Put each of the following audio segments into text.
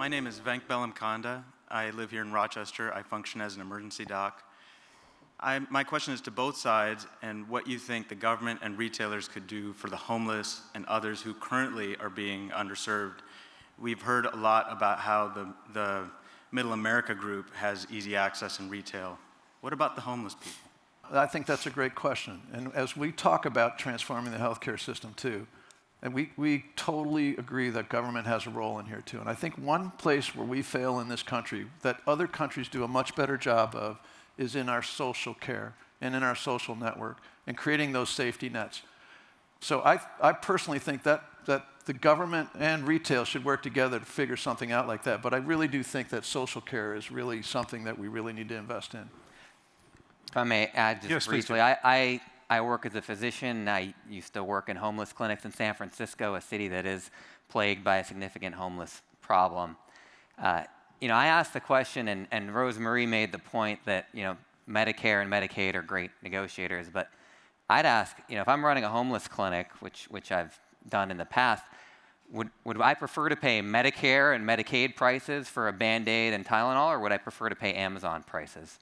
My name is Venk Bellamkonda. I live here in Rochester. I function as an emergency doc. My question is to both sides and what you think the government and retailers could do for the homeless and others who currently are being underserved. We've heard a lot about how the Middle America group has easy access in retail. What about the homeless people? I think that's a great question. And as we talk about transforming the healthcare system too, and we totally agree that government has a role in here too. And I think one place where we fail in this country that other countries do a much better job of is in our social care and in our social network and creating those safety nets. So I personally think that the government and retail should work together to figure something out like that. But I really do think that social care is really something that we really need to invest in. If I may add just briefly, I work as a physician. I used to work in homeless clinics in San Francisco, a city that is plagued by a significant homeless problem. I asked the question, and Rosemarie made the point that Medicare and Medicaid are great negotiators, but I'd ask, if I'm running a homeless clinic, which I've done in the past, would I prefer to pay Medicare and Medicaid prices for a Band-Aid and Tylenol, or would I prefer to pay Amazon prices?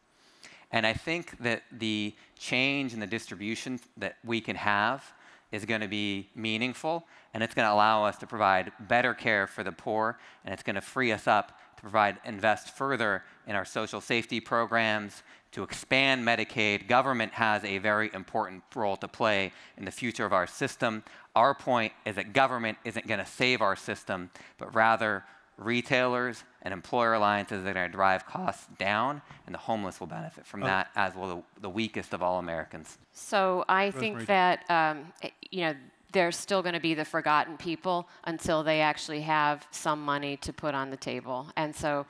And I think that the change in the distribution that we can have is going to be meaningful, and it's going to allow us to provide better care for the poor, and it's going to free us up to invest further in our social safety programs, to expand Medicaid. Government has a very important role to play in the future of our system. Our point is that government isn't going to save our system, but rather retailers and employer alliances that are going to drive costs down, and the homeless will benefit from that, as will the weakest of all Americans. So I think that there's still going to be the forgotten people until they actually have some money to put on the table. And so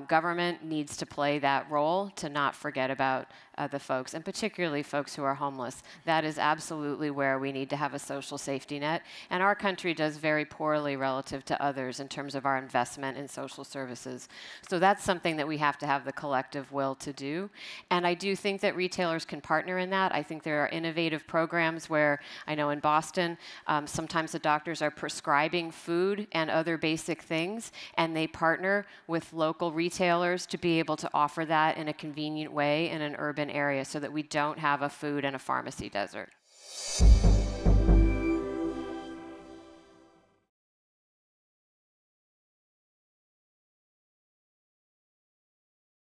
government needs to play that role to not forget about the folks, and particularly folks who are homeless. That is absolutely where we need to have a social safety net. And our country does very poorly relative to others in terms of our investment in social services. So that's something that we have to have the collective will to do. And I do think that retailers can partner in that. I think there are innovative programs where, I know in Boston, sometimes the doctors are prescribing food and other basic things, and they partner with local retailers to be able to offer that in a convenient way in an urban area so that we don't have a food and a pharmacy desert.